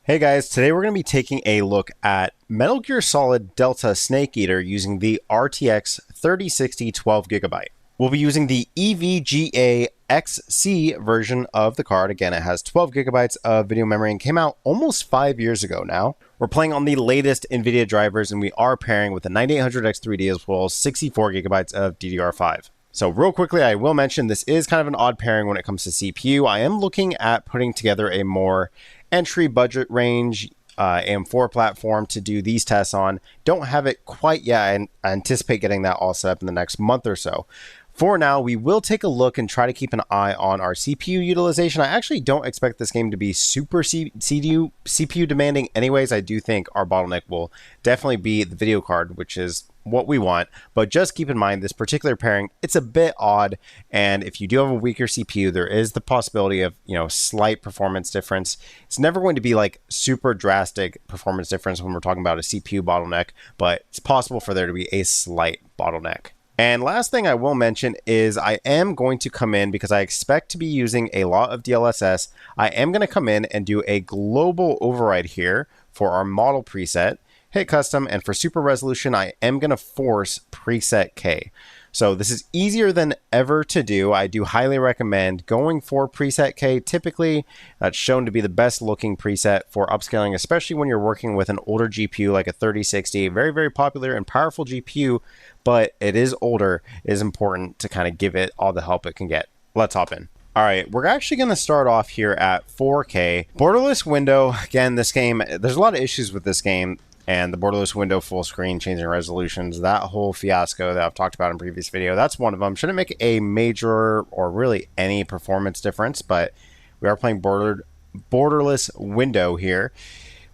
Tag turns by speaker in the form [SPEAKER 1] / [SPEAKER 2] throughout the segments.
[SPEAKER 1] Hey guys, today we're going to be taking a look at Metal Gear Solid Delta Snake Eater using the RTX 3060 12GB. We'll be using the EVGA XC version of the card. Again, it has 12GB of video memory and came out almost 5 years ago now. We're playing on the latest NVIDIA drivers and we are pairing with the 9800X3D as well as 64GB of DDR5. So real quickly, I will mention this is kind of an odd pairing when it comes to CPU. I am looking at putting together a more entry budget range AM4 platform to do these tests on. Don't have it quite yet. I anticipate getting that all set up in the next month or so. For now, we will take a look and try to keep an eye on our CPU utilization. I actually don't expect this game to be super CPU demanding anyways. I do think our bottleneck will definitely be the video card, which is what we want. But just keep in mind this particular pairing, it's a bit odd. And if you do have a weaker CPU, there is the possibility of, slight performance difference. It's never going to be like super drastic performance difference when we're talking about a CPU bottleneck, but it's possible for there to be a slight bottleneck. And last thing I will mention is I am going to come in because I expect to be using a lot of DLSS. I am going to come in and do a global override here for our model preset, hit custom, and for super resolution, I am going to force preset K. So this is easier than ever to do. I do highly recommend going for preset K. Typically, that's shown to be the best looking preset for upscaling, especially when you're working with an older GPU like a 3060. Very, very popular and powerful GPU, but it is older. It is important to kind of give it all the help it can get. Let's hop in. All right, we're actually going to start off here at 4K. Borderless window. Again, this game, there's a lot of issues with this game. And the borderless window full screen, changing resolutions, that whole fiasco that I've talked about in previous video, that's one of them. Shouldn't make a major or really any performance difference, but we are playing borderless window here.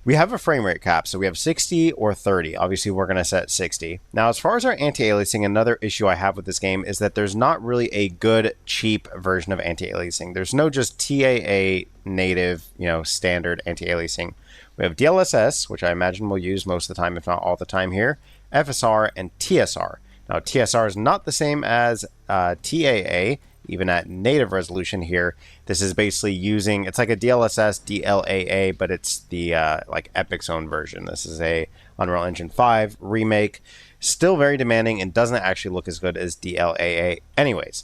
[SPEAKER 1] We have a frame rate cap, so we have 60 or 30. Obviously, we're going to set 60. Now, as far as our anti-aliasing, another issue I have with this game is that there's not really a good, cheap version of anti-aliasing. There's no just TAA native, standard anti-aliasing. We have DLSS, which I imagine we'll use most of the time, if not all the time here, FSR, and TSR. Now, TSR is not the same as TAA, even at native resolution here. This is basically using, it's like a DLSS, DLAA, but it's the like Epic's own version. This is a Unreal Engine 5 remake. Still very demanding and doesn't actually look as good as DLAA anyways.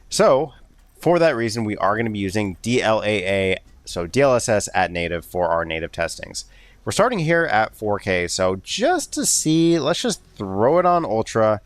[SPEAKER 1] So, for that reason, we are going to be using DLAA, so DLSS at native for our native testings. We're starting here at 4K, so just to see, let's just throw it on Ultra.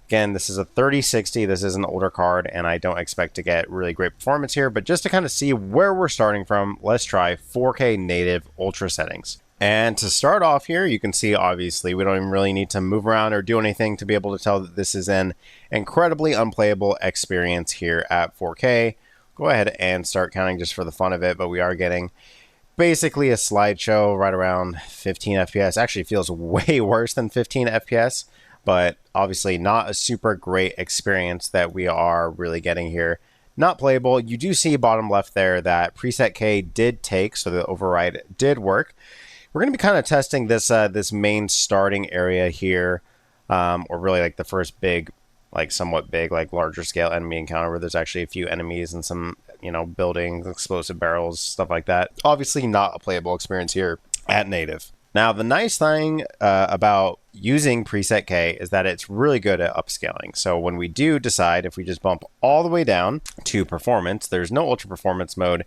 [SPEAKER 1] Again, this is a 3060, this is an older card, and I don't expect to get really great performance here, but just to kind of see where we're starting from, let's try 4K native Ultra settings. And to start off here, you can see, obviously, we don't even really need to move around or do anything to be able to tell that this is an incredibly unplayable experience here at 4K. Go ahead and start counting just for the fun of it, but we are getting basically a slideshow right around 15 FPS. Actually feels way worse than 15 FPS, but obviously not a super great experience that we are really getting here. Not playable. You do see bottom left there that preset K did take, so the override did work. We're going to be kind of testing this this main starting area here, or really like the first big, like somewhat big, like larger scale enemy encounter where there's actually a few enemies and some, buildings, explosive barrels, stuff like that. Obviously not a playable experience here at native. Now, the nice thing about using preset K is that it's really good at upscaling. So when we do decide, if we just bump all the way down to performance, there's no ultra performance mode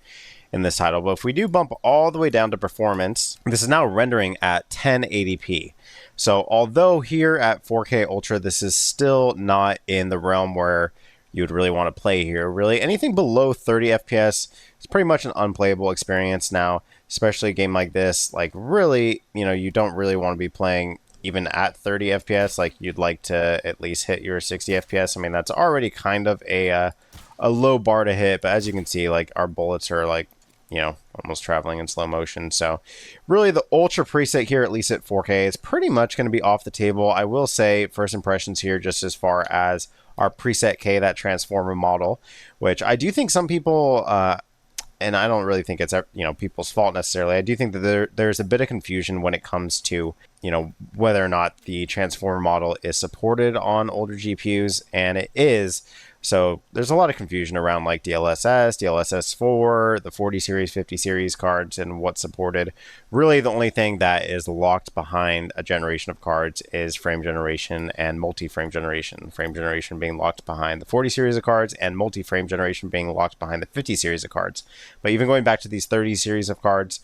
[SPEAKER 1] in this title, but if we do bump all the way down to performance, this is now rendering at 1080p. So although here at 4K Ultra, this is still not in the realm where you would really want to play here. Really, anything below 30 FPS is pretty much an unplayable experience now, especially a game like this. Like really, you don't really want to be playing even at 30 FPS. Like you'd like to at least hit your 60 FPS. I mean, that's already kind of a low bar to hit, but as you can see, like our bullets are like, almost traveling in slow motion. So really the Ultra preset here, at least at 4K, is pretty much going to be off the table. I will say first impressions here, just as far as our preset K, that transformer model, which I do think some people, and I don't really think it's, people's fault necessarily. I do think that there's a bit of confusion when it comes to, whether or not the transformer model is supported on older GPUs, and it is. So there's a lot of confusion around like DLSS, DLSS4, the 40 series, 50 series cards, and what's supported. Really, the only thing that is locked behind a generation of cards is frame generation and multi-frame generation. Frame generation being locked behind the 40 series of cards, and multi-frame generation being locked behind the 50 series of cards. But even going back to these 30 series of cards,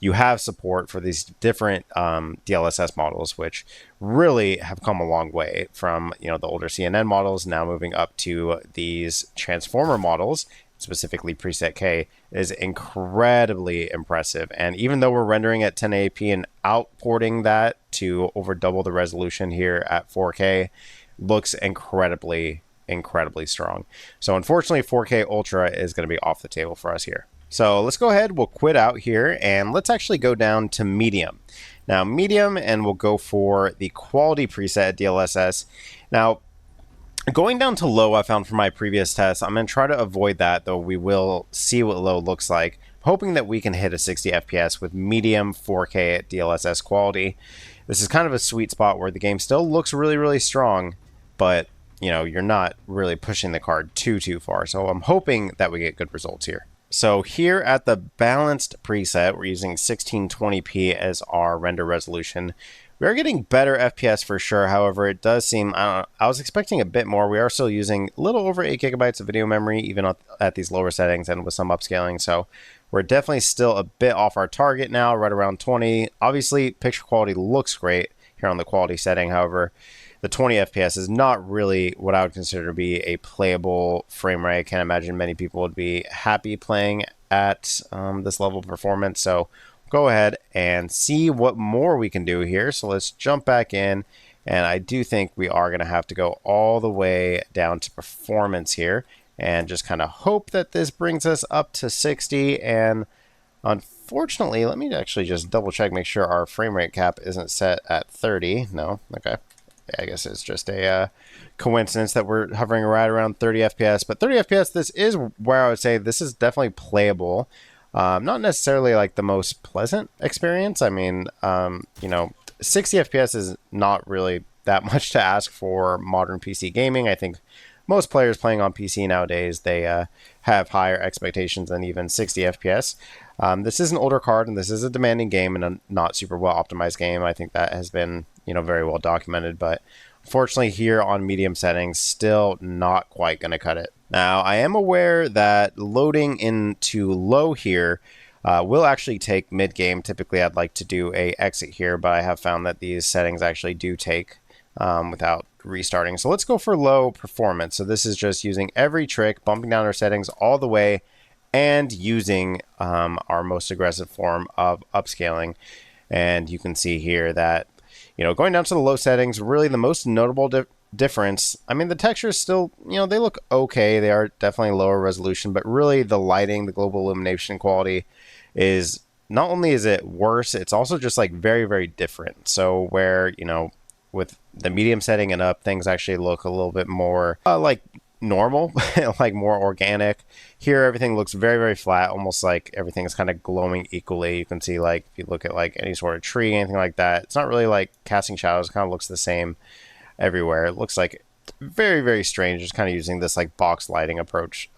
[SPEAKER 1] you have support for these different DLSS models, which really have come a long way from, you know, the older CNN models, now moving up to these transformer models, specifically preset K, is incredibly impressive. And even though we're rendering at 1080p and outporting that to over double the resolution here at 4K, looks incredibly strong. So unfortunately 4K Ultra is going to be off the table for us here. So let's go ahead, we'll quit out here, and let's actually go down to medium. Now medium, and we'll go for the quality preset at DLSS. Now going down to low, I found from my previous tests, I'm going to try to avoid that, though we will see what low looks like. Hoping that we can hit a 60 FPS with medium 4K at DLSS quality. This is kind of a sweet spot where the game still looks really strong, but you know, you're not really pushing the card too far. So I'm hoping that we get good results here. So here at the balanced preset, we're using 1620p as our render resolution. We are getting better FPS for sure. However, it does seem, I was expecting a bit more. We are still using a little over 8 gigabytes of video memory, even at these lower settings and with some upscaling. So we're definitely still a bit off our target now, right around 20. Obviously, picture quality looks great here on the quality setting. However, the 20 FPS is not really what I would consider to be a playable frame rate. I can't imagine many people would be happy playing at this level of performance. So go ahead and see what more we can do here. So let's jump back in, and I do think we are going to have to go all the way down to performance here and just kind of hope that this brings us up to 60. And unfortunately, let me actually just double check, make sure our frame rate cap isn't set at 30. No, okay. I guess it's just a coincidence that we're hovering right around 30 FPS. But 30 FPS, this is where I would say this is definitely playable. Not necessarily like the most pleasant experience. I mean, you know, 60 FPS is not really that much to ask for modern PC gaming. I think most players playing on PC nowadays, they have higher expectations than even 60 FPS. This is an older card, and this is a demanding game and a not super well optimized game. I think that has been, you know, very well documented, but unfortunately here on medium settings, still not quite going to cut it. Now, I am aware that loading into low here will actually take mid-game. Typically, I'd like to do a exit here, but I have found that these settings actually do take without restarting. So let's go for low performance. So this is just using every trick, bumping down our settings all the way, and using our most aggressive form of upscaling. And you can see here that, you know, going down to the low settings, really the most notable difference. I mean, the textures still, you know, they look okay. They are definitely lower resolution, but really the lighting, the global illumination quality is, not only is it worse, it's also just like very different. So where, you know, with the medium setting and up, things actually look a little bit more like normal, like more organic. Here everything looks very flat, almost like everything is kind of glowing equally. You can see, like, if you look at like any sort of tree, anything like that, it's not really like casting shadows. It kind of looks the same everywhere. It looks like very strange, just kind of using this like box lighting approach,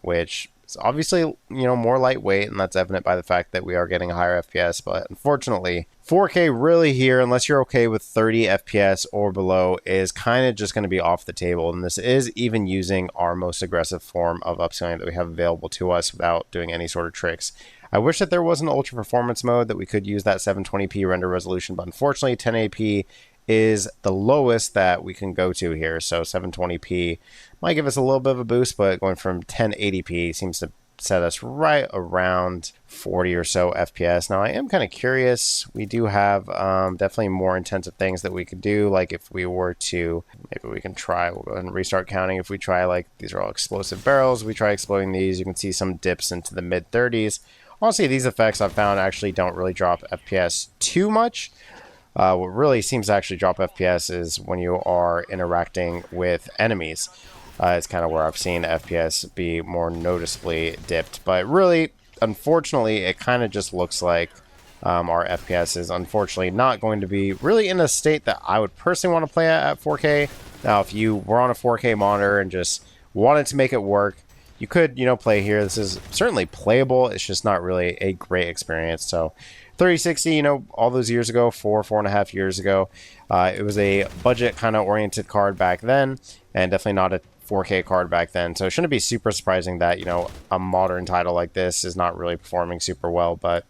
[SPEAKER 1] which is obviously, you know, more lightweight, and that's evident by the fact that we are getting a higher FPS. But unfortunately 4K really here, unless you're okay with 30 FPS or below, is kind of just going to be off the table. And this is even using our most aggressive form of upscaling that we have available to us without doing any sort of tricks. I wish that there was an ultra performance mode that we could use that 720p render resolution, but unfortunately 1080p is the lowest that we can go to here. So 720p might give us a little bit of a boost, but going from 1080p seems to set us right around 40 or so FPS. Now I am kind of curious. We do have definitely more intensive things that we could do. Like if we were to, maybe we can try, we'll go ahead and restart counting. If we try, like, these are all explosive barrels, we try exploding these, you can see some dips into the mid 30s. Honestly, these effects I've found actually don't really drop FPS too much. What really seems to actually drop FPS is when you are interacting with enemies. It's kind of where I've seen FPS be more noticeably dipped. But really, unfortunately, it kind of just looks like our FPS is unfortunately not going to be really in a state that I would personally want to play at 4K. Now, if you were on a 4K monitor and just wanted to make it work, you could, play here. This is certainly playable. It's just not really a great experience. So 3060, all those years ago, 4.5 years ago, it was a budget kind of oriented card back then, and definitely not a 4K card back then. So it shouldn't be super surprising that, a modern title like this is not really performing super well. But,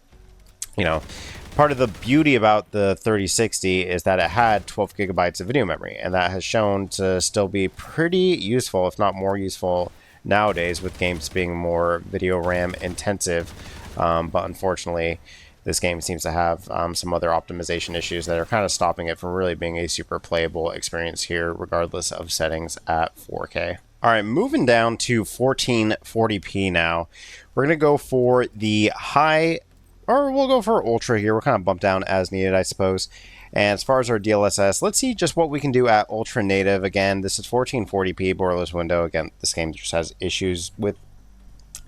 [SPEAKER 1] part of the beauty about the 3060 is that it had 12 gigabytes of video memory, and that has shown to still be pretty useful, if not more useful nowadays, with games being more video RAM intensive. But unfortunately, this game seems to have some other optimization issues that are kind of stopping it from really being a super playable experience here, regardless of settings at 4K. All right, moving down to 1440p now. We're going to go for the high, or we'll go for ultra here. We'll kind of bump down as needed, I suppose. And as far as our DLSS, let's see just what we can do at ultra native. Again, this is 1440p borderless window. Again, this game just has issues with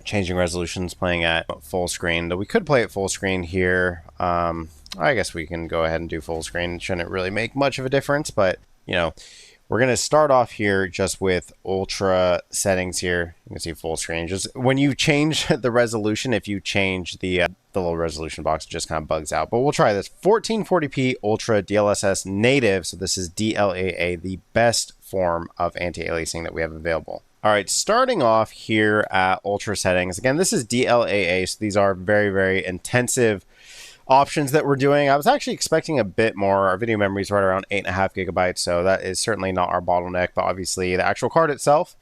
[SPEAKER 1] changing resolutions playing at full screen, though we could play at full screen here. I guess we can go ahead and do full screen. It shouldn't really make much of a difference, but we're going to start off here just with ultra settings here. You can see full screen. Just when you change the resolution, if you change the little resolution box, it just kind of bugs out. But we'll try this. 1440p ultra DLSS native. So this is DLAA, the best form of anti-aliasing that we have available. All right, starting off here at ultra settings. Again, this is DLAA, so these are very, very intensive options that we're doing. I was actually expecting a bit more. Our video memory is right around 8.5 gigabytes, so that is certainly not our bottleneck, but obviously the actual card itself,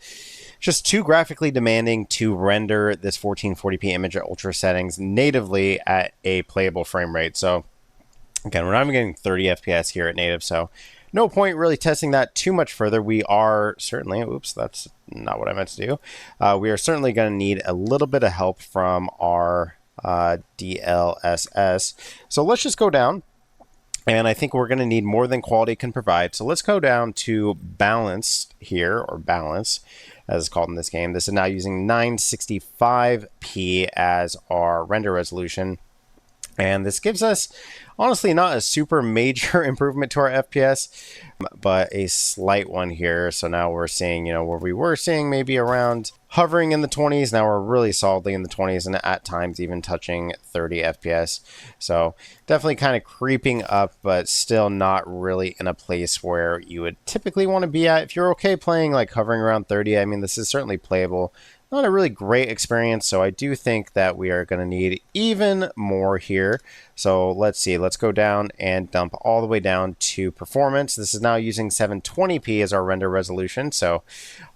[SPEAKER 1] just too graphically demanding to render this 1440p image at ultra settings natively at a playable frame rate. So again, we're not even getting 30 FPS here at native, so no point really testing that too much further. We are certainly, oops, that's not what I meant to do. We are certainly going to need a little bit of help from our DLSS. So let's just go down, and I think we're going to need more than quality can provide. So let's go down to balanced here, or balance as it's called in this game. This is now using 965p as our render resolution. And this gives us, honestly, not a super major improvement to our FPS, but a slight one here. So now we're seeing, where we were seeing maybe around hovering in the 20s, now we're really solidly in the 20s and at times even touching 30 FPS. So definitely kind of creeping up, but still not really in a place where you would typically want to be at. If you're okay playing like hovering around 30, I mean, this is certainly playable. Not a really great experience, so I do think that we are going to need even more here. So let's see, let's go down and dump all the way down to performance. This is now using 720p as our render resolution, so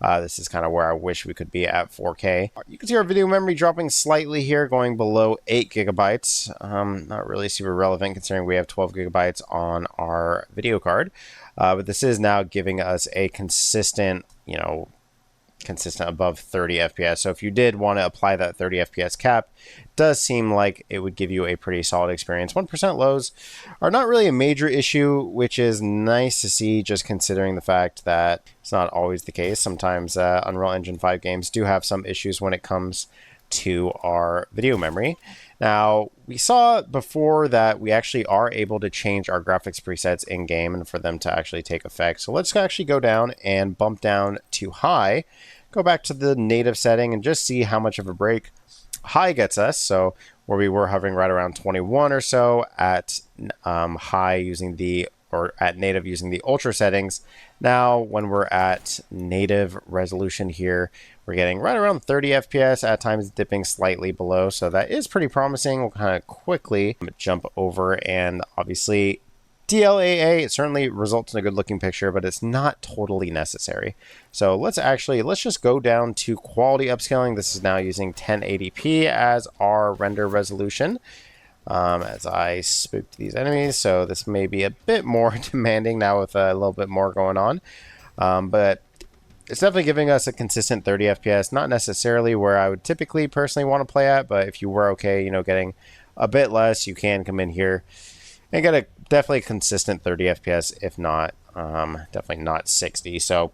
[SPEAKER 1] this is kind of where I wish we could be at 4K. You can see our video memory dropping slightly here, going below 8 gigabytes. Not really super relevant considering we have 12 gigabytes on our video card, but this is now giving us a consistent, consistent above 30 FPS. So if you did want to apply that 30 FPS cap, it does seem like it would give you a pretty solid experience. 1% lows are not really a major issue, which is nice to see, just considering the fact that it's not always the case. Sometimes Unreal Engine 5 games do have some issues when it comes to our video memory. Now, we saw before that we actually are able to change our graphics presets in game and for them to actually take effect. So let's actually go down and bump down to high, go back to the native setting and just see how much of a break high gets us. So where we were hovering right around 21 or so at high using the, or at native using the ultra settings. Now, when we're at native resolution here, we're getting right around 30 FPS, at times dipping slightly below. So that is pretty promising. We'll kind of quickly jump over, and obviously DLAA, it certainly results in a good looking picture, but it's not totally necessary. So let's just go down to quality upscaling. This is now using 1080p as our render resolution. As I spooked these enemies, so this may be a bit more demanding now with a little bit more going on, but it's definitely giving us a consistent 30 FPS, not necessarily where I would typically personally want to play at, but if you were okay, getting a bit less, you can come in here and get a definitely consistent 30 FPS, if not, definitely not 60. So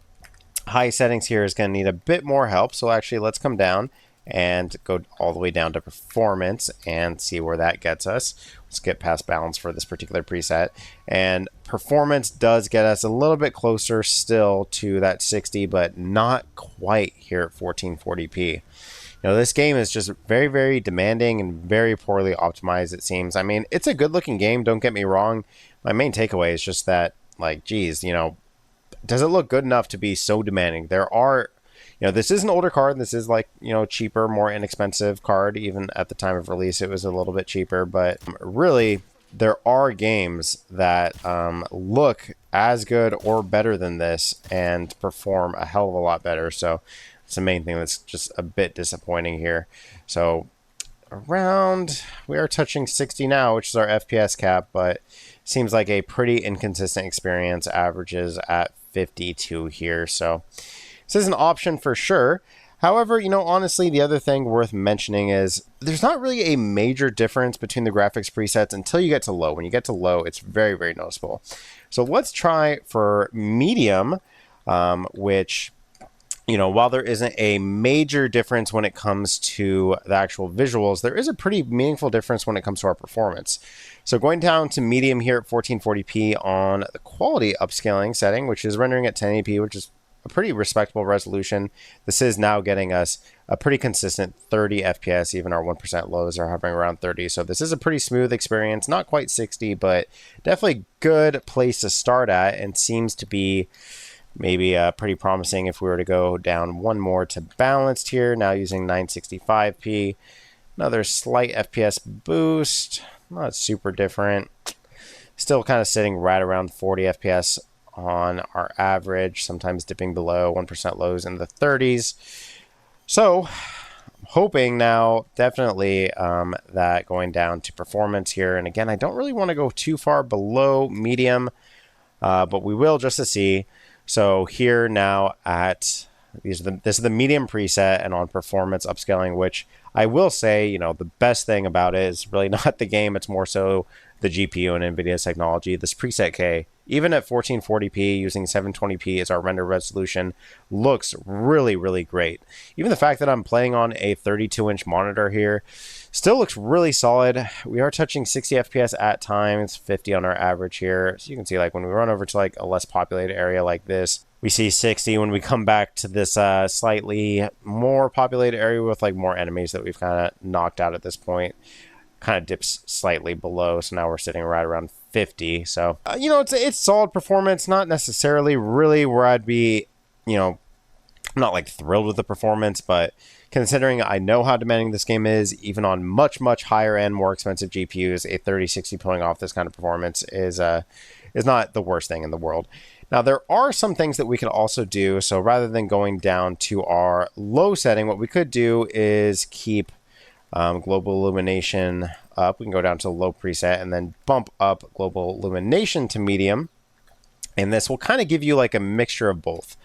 [SPEAKER 1] high settings here is going to need a bit more help. So actually, let's come down and go all the way down to performance and see where that gets us. Let's get past balance for this particular preset. And performance does get us a little bit closer still to that 60, but not quite here at 1440p. This game is just very, very demanding and very poorly optimized, it seems. I mean, it's a good-looking game, don't get me wrong. My main takeaway is just that, like, geez, does it look good enough to be so demanding? There are, this is an older card. This is like, cheaper, more inexpensive card. Even at the time of release, it was a little bit cheaper. But really, there are games that look as good or better than this and perform a hell of a lot better. So it's the main thing that's just a bit disappointing here. So we are touching 60 now, which is our FPS cap, but seems like a pretty inconsistent experience. Averages at 52 here. So this is an option for sure. However, honestly, the other thing worth mentioning is there's not really a major difference between the graphics presets until you get to low. When you get to low, it's very, very noticeable. So let's try for medium, which, while there isn't a major difference when it comes to the actual visuals, there is a pretty meaningful difference when it comes to our performance. So going down to medium here at 1440p on the quality upscaling setting, which is rendering at 1080p, which is a pretty respectable resolution. This is now getting us a pretty consistent 30 FPS. Even our 1% lows are hovering around 30. So this is a pretty smooth experience. Not quite 60, but definitely good place to start at, and seems to be maybe pretty promising if we were to go down one more to balanced here. Now using 965p. Another slight FPS boost. Not super different. Still kind of sitting right around 40 FPS on our average, sometimes dipping below 1% lows in the 30s. So hoping now definitely that going down to performance here. And again, I don't really want to go too far below medium, but we will just to see. So here now at this is the medium preset, and on performance upscaling, which I will say, the best thing about it is really not the game. It's more so the GPU and NVIDIA's technology. This preset K, even at 1440p using 720p as our render resolution, looks really, really great. Even the fact that I'm playing on a 32-inch monitor here still looks really solid. We are touching 60 FPS at times, 50 on our average here. So you can see, like, when we run over to like a less populated area like this, we see 60. When we come back to this slightly more populated area with like more enemies that we've kind of knocked out at this point, kind of dips slightly below. So now we're sitting right around 50. So, it's solid performance, not necessarily really where I'd be, I'm not like thrilled with the performance, but considering I know how demanding this game is, even on much, much higher end, more expensive GPUs, a 3060 pulling off this kind of performance is not the worst thing in the world. Now, there are some things that we can also do. So rather than going down to our low setting, what we could do is keep global illumination up. We can go down to low preset and then bump up global illumination to medium. And this will kind of give you like a mixture of both.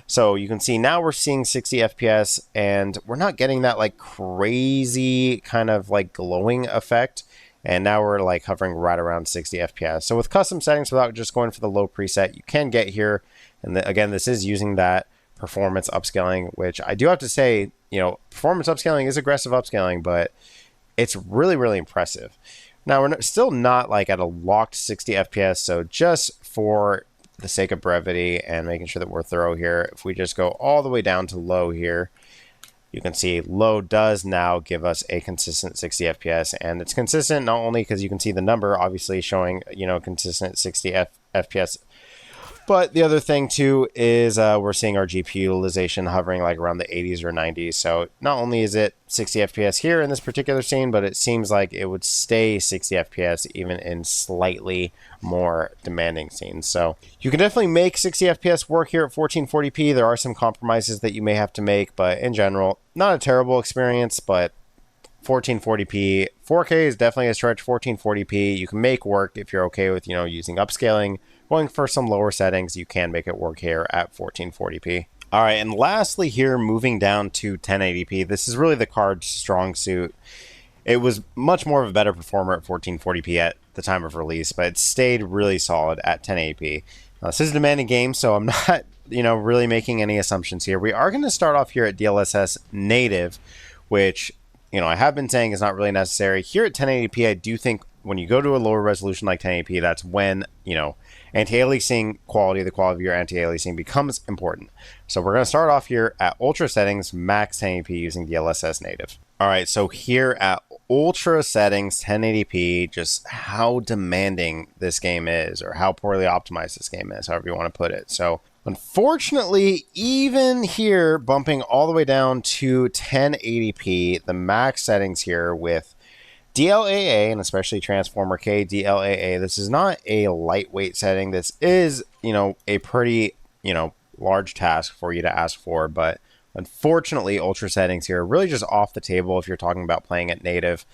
[SPEAKER 1] So you can see now we're seeing 60 FPS, and we're not getting that like crazy kind of like glowing effect. And now we're like hovering right around 60 FPS. So with custom settings, without just going for the low preset, you can get here. And again, this is using that performance upscaling, which I do have to say, performance upscaling is aggressive upscaling, but it's really, really impressive. Now, we're still not like at a locked 60 FPS. So just for the sake of brevity and making sure that we're thorough here, if we just go all the way down to low here, you can see low does now give us a consistent 60 FPS, and it's consistent not only because you can see the number obviously showing, consistent 60 FPS, but the other thing too is we're seeing our GPU utilization hovering like around the 80s or 90s. So not only is it 60 FPS here in this particular scene, but it seems like it would stay 60 FPS even in slightly more demanding scenes. So you can definitely make 60 FPS work here at 1440p. There are some compromises that you may have to make, but in general, not a terrible experience. But 1440p, 4K is definitely a stretch. 1440p you can make work if you're okay with, using upscaling. Going for some lower settings, you can make it work here at 1440p. All right, and lastly here, moving down to 1080p. This is really the card's strong suit. It was much more of a better performer at 1440p at the time of release, but it stayed really solid at 1080p. Now, this is a demanding game, so I'm not, really making any assumptions here. We are going to start off here at DLSS Native, which, you know, I have been saying is not really necessary. Here at 1080p, I do think when you go to a lower resolution like 1080p, that's when, you know, anti-aliasing quality, the quality of your anti-aliasing becomes important. So we're going to start off here at ultra settings, max 1080p using DLSS native. All right, so here at ultra settings 1080p, just how demanding this game is, or how poorly optimized this game is, however you want to put it. So unfortunately, even here, bumping all the way down to 1080p, the max settings here with DLAA, and especially Transformer K DLAA, this is not a lightweight setting. This is, you know, a pretty, you know, large task for you to ask for, but unfortunately, ultra settings here are really just off the table if you're talking about playing at native.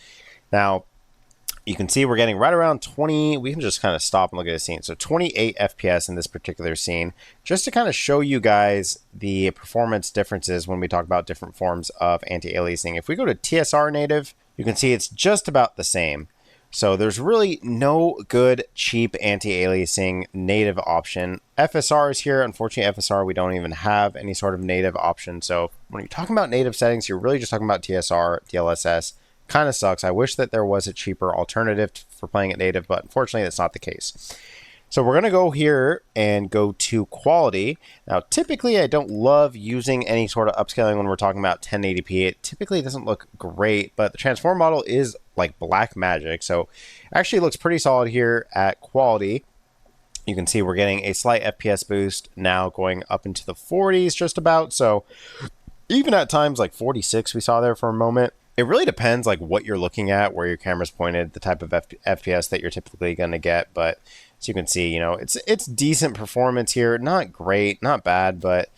[SPEAKER 1] Now, you can see we're getting right around 20. We can just kind of stop and look at the scene. So 28 FPS in this particular scene, just to kind of show you guys the performance differences when we talk about different forms of anti-aliasing. If we go to TSR Native, you can see it's just about the same. So there's really no good, cheap anti-aliasing native option. FSR is here. Unfortunately, FSR, we don't even have any sort of native option. So when you're talking about native settings, you're really just talking about TSR, DLSS. Kind of sucks. I wish that there was a cheaper alternative for playing it native, but unfortunately that's not the case. So we're going to go here and go to quality. Now, typically I don't love using any sort of upscaling when we're talking about 1080p. It typically doesn't look great, but the transform model is like black magic. So actually looks pretty solid here at quality. You can see we're getting a slight FPS boost now going up into the 40s just about. So even at times like 46 we saw there for a moment. It really depends like what you're looking at, where your camera's pointed, the type of FPS that you're typically going to get. But as you can see, you know, it's decent performance here. Not great, not bad, but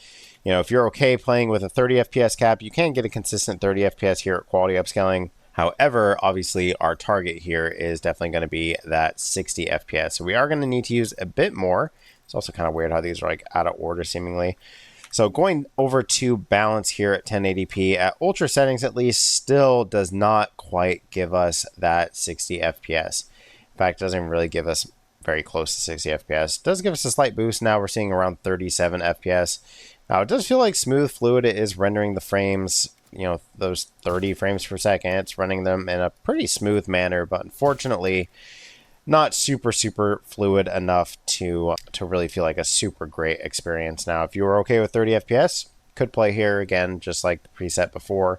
[SPEAKER 1] you know, if you're okay playing with a 30 FPS cap, you can get a consistent 30 FPS here at quality upscaling. However, obviously our target here is definitely going to be that 60 FPS. So we are going to need to use a bit more. It's also kind of weird how these are like out of order seemingly. So going over to balance here at 1080p at ultra settings, at least, still does not quite give us that 60 FPS. In fact, it doesn't really give us very close to 60 FPS. It does give us a slight boost. Now we're seeing around 37 FPS. Now it does feel like smooth fluid. It is rendering the frames, you know, those 30 frames per second. It's running them in a pretty smooth manner, but unfortunately not super fluid enough to really feel like a super great experience. Now, if you were okay with 30 FPS, could play here again, just like the preset before,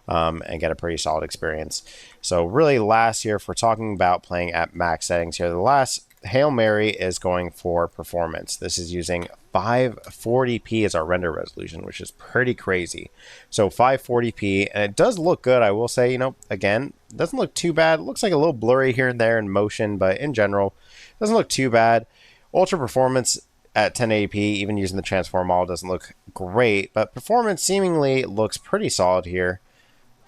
[SPEAKER 1] and get a pretty solid experience. So really last year, if we're talking about playing at max settings here, the last Hail Mary is going for performance. This is using 540p as our render resolution, which is pretty crazy. So 540p, and it does look good. I will say, you know, again, it doesn't look too bad. It looks like a little blurry here and there in motion, but in general, it doesn't look too bad. Ultra performance at 1080p, even using the transform model, doesn't look great, but performance seemingly looks pretty solid here.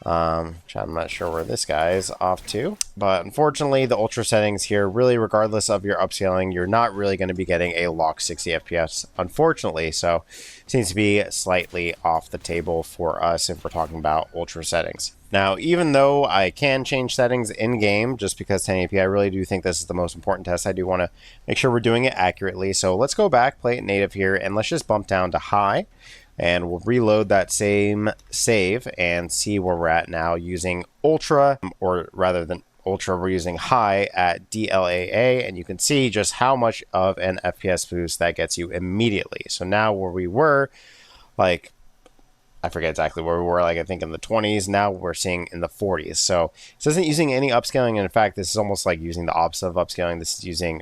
[SPEAKER 1] I'm not sure where this guy is off to, but unfortunately the ultra settings here, really regardless of your upscaling, you're not really going to be getting a locked 60 FPS, unfortunately. So it seems to be slightly off the table for us if we're talking about ultra settings. Now, even though I can change settings in game, just because 1080p, I really do think this is the most important test. I do want to make sure we're doing it accurately. So let's go back, play it native here, and let's just bump down to high. And we'll reload that same save and see where we're at now using ultra, or rather than ultra, we're using high at DLAA, and you can see just how much of an FPS boost that gets you immediately. So now where we were, like, I forget exactly where we were, like I think in the 20s, now we're seeing in the 40s. So this isn't using any upscaling, and in fact, this is almost like using the opposite of upscaling. This is using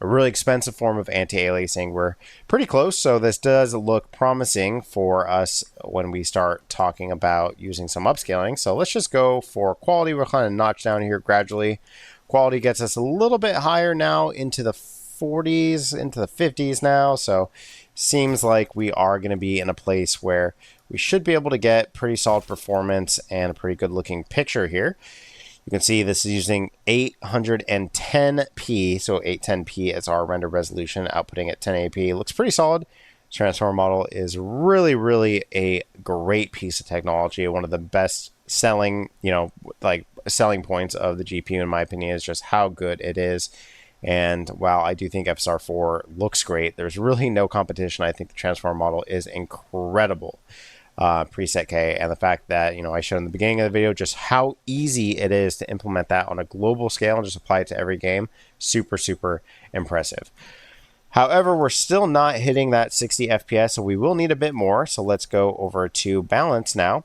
[SPEAKER 1] a really expensive form of anti-aliasing. We're pretty close, so this does look promising for us when we start talking about using some upscaling. So let's just go for quality. We're kind of notch down here gradually. Quality gets us a little bit higher now into the 40s, into the 50s now. So seems like we are going to be in a place where we should be able to get pretty solid performance and a pretty good looking picture here. You can see this is using 810p, so 810p as our render resolution, outputting at 1080p. Looks pretty solid. Transformer model is really a great piece of technology. One of the best selling, selling points of the GPU, in my opinion, is just how good it is. And while I do think FSR4 looks great, there's really no competition. I think the transformer model is incredible. preset K, and the fact that, you know, I showed in the beginning of the video just how easy it is to implement that on a global scale and just apply it to every game. Super, super impressive. However, we're still not hitting that 60 FPS, so we will need a bit more. So let's go over to balance now.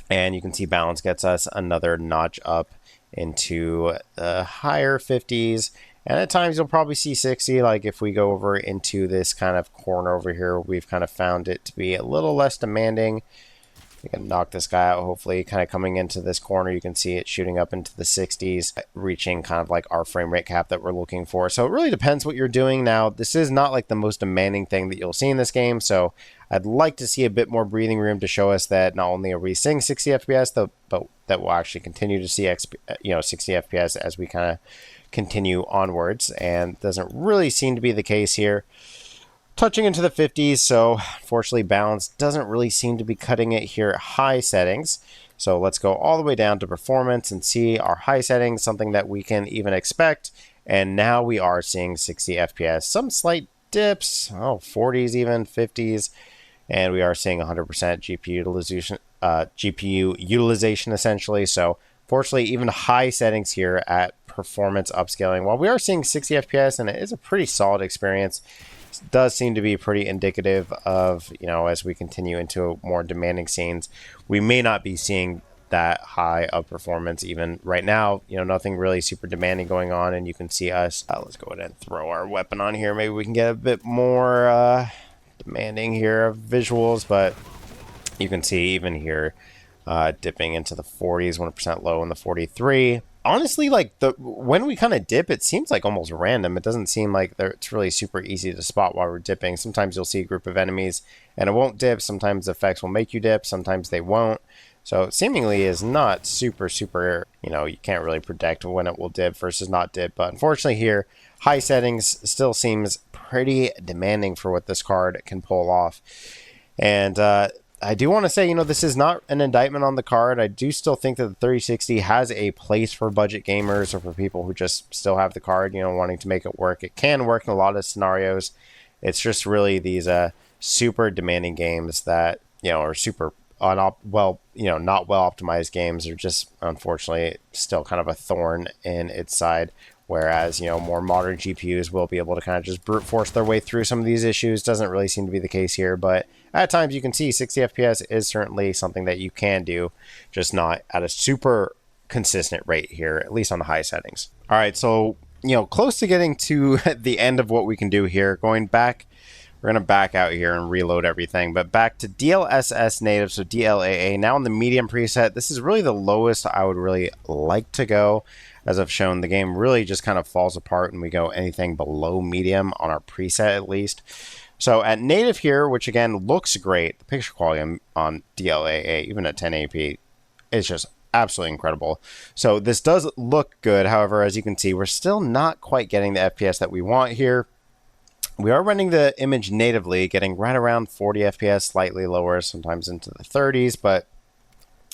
[SPEAKER 1] And you can see balance gets us another notch up into the higher 50s. And at times you'll probably see 60. Like if we go over into this kind of corner over here, we've kind of found it to be a little less demanding. We can knock this guy out, hopefully. Kind of coming into this corner, you can see it shooting up into the 60s, reaching kind of like our frame rate cap that we're looking for. So it really depends what you're doing. Now, this is not like the most demanding thing that you'll see in this game, so I'd like to see a bit more breathing room to show us that not only are we seeing 60 FPS, but that we'll actually continue to see 60 FPS as we kind of continue onwards, and doesn't really seem to be the case here. Touching into the 50s, so unfortunately balance doesn't really seem to be cutting it here at high settings. So let's go all the way down to performance and see our high settings, something that we can even expect. And now we are seeing 60 FPS, some slight dips, 40s even, 50s, and we are seeing 100% GPU utilization essentially. So fortunately, even high settings here at performance upscaling, while we are seeing 60 FPS and it is a pretty solid experience, does seem to be pretty indicative of, you know, as we continue into more demanding scenes, we may not be seeing that high of performance even right now. You know, nothing really super demanding going on, and you can see us. Let's go ahead and throw our weapon on here. Maybe we can get a bit more demanding here of visuals, but you can see even here dipping into the 40s, 1% low in the 43. Honestly, like when we kind of dip, it seems like almost random. It doesn't seem like it's really super easy to spot while we're dipping. Sometimes you'll see a group of enemies and it won't dip. Sometimes the effects will make you dip. Sometimes they won't. So it seemingly is not super, you know, you can't really predict when it will dip versus not dip. But unfortunately here, high settings still seems pretty demanding for what this card can pull off. And I do want to say, you know, this is not an indictment on the card. I do still think that the 3060 has a place for budget gamers or for people who just still have the card, you know, wanting to make it work. It can work in a lot of scenarios. It's just really these super demanding games that, you know, are super not well optimized games are just unfortunately still kind of a thorn in its side. Whereas, you know, more modern GPUs will be able to kind of just brute force their way through some of these issues. Doesn't really seem to be the case here, but at times you can see 60 FPS is certainly something that you can do, just not at a super consistent rate here, at least on the high settings. All right, so, you know, close to getting to the end of what we can do here. Going back, we're going to back out here and reload everything, but back to DLSS Native, so DLAA. Now in the medium preset, this is really the lowest I would really like to go. As I've shown, the game really just kind of falls apart when we go anything below medium on our preset at least. So at native here, which again looks great, the picture quality on DLAA, even at 1080p, is just absolutely incredible. So this does look good. However, as you can see, we're still not quite getting the FPS that we want here. We are running the image natively, getting right around 40 FPS, slightly lower, sometimes into the 30s, but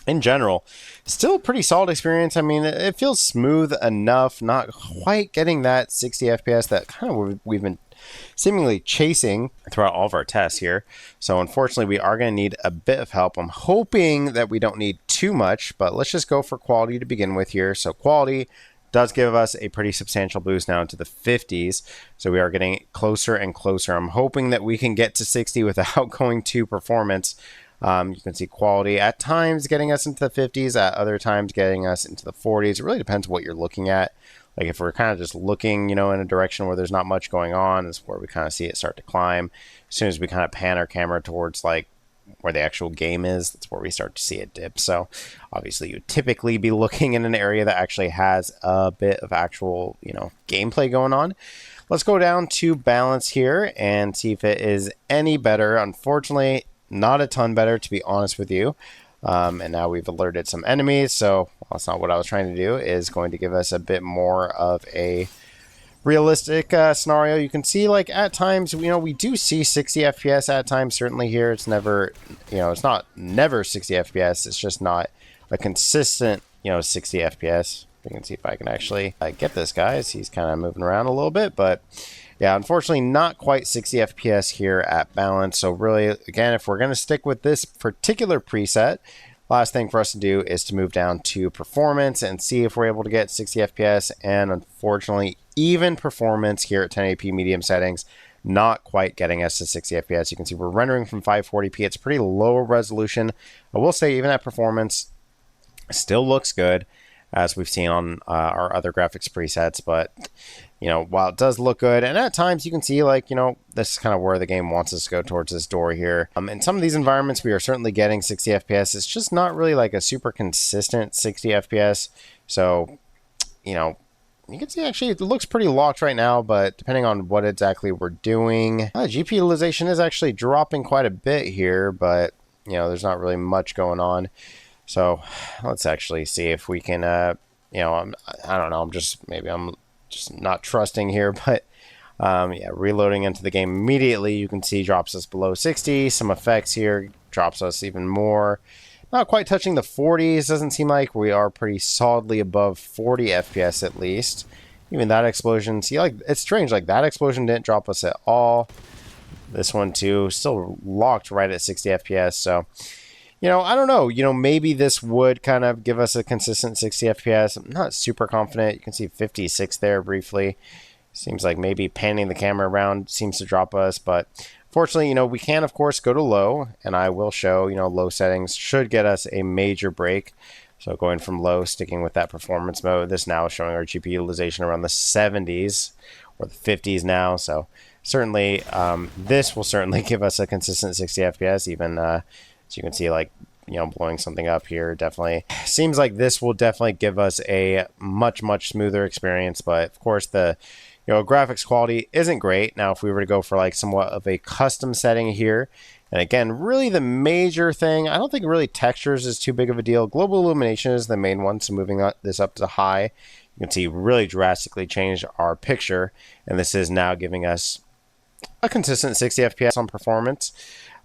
[SPEAKER 1] in general, still a pretty solid experience. I mean, it feels smooth enough, not quite getting that 60 FPS that kind of we've been seemingly chasing throughout all of our tests here. So unfortunately, we are going to need a bit of help. I'm hoping that we don't need too much, but let's just go for quality to begin with here. So quality does give us a pretty substantial boost now into the 50s. So we are getting closer and closer. I'm hoping that we can get to 60 without going to performance. You can see quality at times getting us into the 50s, at other times getting us into the 40s. It really depends what you're looking at. Like if we're kind of just looking, you know, in a direction where there's not much going on, is where we kind of see it start to climb. As soon as we kind of pan our camera towards like where the actual game is, that's where we start to see it dip. So obviously you'd typically be looking in an area that actually has a bit of actual, you know, gameplay going on. Let's go down to balance here and see if it is any better. Unfortunately, not a ton better, to be honest with you. And now we've alerted some enemies, so that's not what I was trying to do. Is going to give us a bit more of a realistic scenario. You can see, like, at times, you know, we do see 60 FPS at times. Certainly here, it's never, you know, it's not never 60 FPS. It's just not a consistent, you know, 60 FPS. You can see if I can actually get this guy as he's kind of moving around a little bit, but yeah, unfortunately not quite 60 FPS here at balance. So really, again, if we're going to stick with this particular preset, last thing for us to do is to move down to performance and see if we're able to get 60 FPS. And unfortunately, even performance here at 1080p medium settings, not quite getting us to 60 FPS. You can see we're rendering from 540p. It's pretty low resolution. I will say even at performance, still looks good, as we've seen on our other graphics presets. But, you know, while it does look good, and at times you can see, like, you know, this is kind of where the game wants us to go towards this door here. In some of these environments, we are certainly getting 60 FPS. It's just not really like a super consistent 60 FPS. So, you know, you can see actually it looks pretty locked right now, but depending on what exactly we're doing, GPU utilization is actually dropping quite a bit here, but, you know, there's not really much going on. So let's actually see if we can, you know, I don't know, I'm just not trusting here, but yeah, reloading into the game immediately, you can see drops us below 60. Some effects here drops us even more. Not quite touching the 40s. Doesn't seem like we are pretty solidly above 40 FPS at least. Even that explosion, see, like, it's strange, like that explosion didn't drop us at all. This one too, still locked right at 60 FPS. So, you know, I don't know. You know, maybe this would kind of give us a consistent 60 FPS. I'm not super confident. You can see 56 there briefly. Seems like maybe panning the camera around seems to drop us, but fortunately, you know, we can, of course, go to low, and I will show, you know, low settings should get us a major break. So going from low, sticking with that performance mode, this now is showing our GPU utilization around the 70s or the 50s now. So certainly, this will certainly give us a consistent 60 FPS, even, so you can see, like, you know, blowing something up here definitely seems like this will definitely give us a much smoother experience. But of course, the, you know, graphics quality isn't great. Now, if we were to go for like somewhat of a custom setting here, and again, really the major thing, I don't think really textures is too big of a deal. Global illumination is the main one, so moving this up to high, you can see really drastically changed our picture, and this is now giving us a consistent 60 FPS on performance.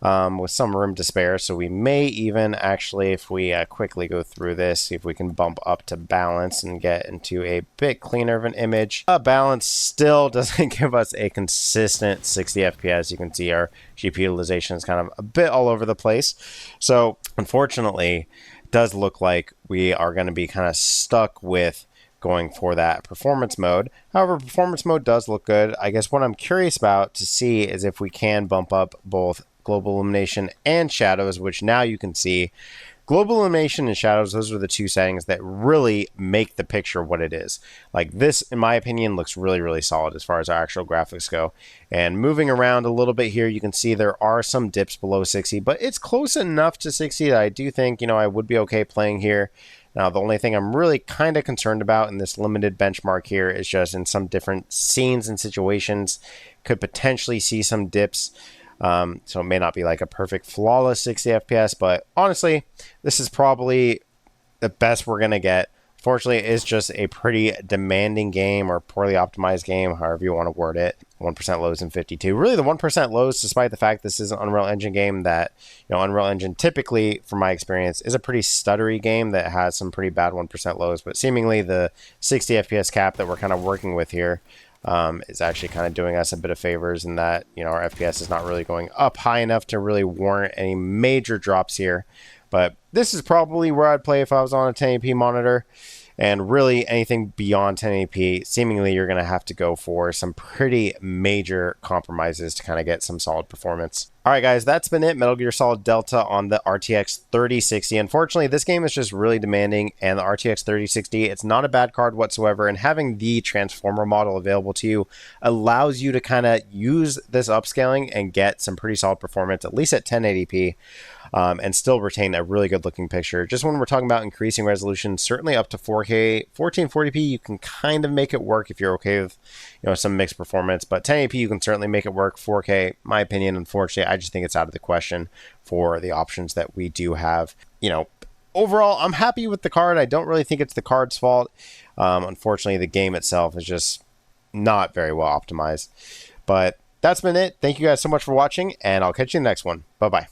[SPEAKER 1] With some room to spare, so we may even actually, if we quickly go through this, see if we can bump up to balance and get into a bit cleaner of an image. Balance still doesn't give us a consistent 60 FPS. You can see our GPU utilization is kind of a bit all over the place. So unfortunately, it does look like we are going to be kind of stuck with going for that performance mode. However, performance mode does look good. I guess what I'm curious about to see is if we can bump up both global illumination and shadows, which now you can see global illumination and shadows, those are the two settings that really make the picture what it is. Like this, in my opinion, looks really solid as far as our actual graphics go. And moving around a little bit here, you can see there are some dips below 60, but it's close enough to 60 that I do think, you know, I would be okay playing here. Now, the only thing I'm really kind of concerned about in this limited benchmark here is just in some different scenes and situations, could potentially see some dips. So it may not be like a perfect flawless 60 FPS, but honestly, this is probably the best we're going to get. Fortunately, it's just a pretty demanding game or poorly optimized game, however you want to word it. 1% lows in 52. Really, the 1% lows, despite the fact this is an Unreal Engine game that, you know, Unreal Engine typically, from my experience, is a pretty stuttery game that has some pretty bad 1% lows, but seemingly the 60 FPS cap that we're kind of working with here is actually kind of doing us a bit of favors in that, you know, our FPS is not really going up high enough to really warrant any major drops here. But this is probably where I'd play if I was on a 1080p monitor. And really anything beyond 1080p, seemingly you're going to have to go for some pretty major compromises to kind of get some solid performance. All right, guys, that's been it. Metal Gear Solid Delta on the RTX 3060. Unfortunately, this game is just really demanding, and the RTX 3060, it's not a bad card whatsoever, and having the Transformer model available to you allows you to kind of use this upscaling and get some pretty solid performance, at least at 1080p. And still retain a really good looking picture. Just when we're talking about increasing resolution, certainly up to 4K, 1440p, you can kind of make it work if you're okay with, you know, some mixed performance. But 1080p, you can certainly make it work. 4K, my opinion, unfortunately, I just think it's out of the question for the options that we do have. You know, overall, I'm happy with the card. I don't really think it's the card's fault. Unfortunately, the game itself is just not very well optimized. But that's been it. Thank you guys so much for watching, and I'll catch you in the next one. Bye-bye.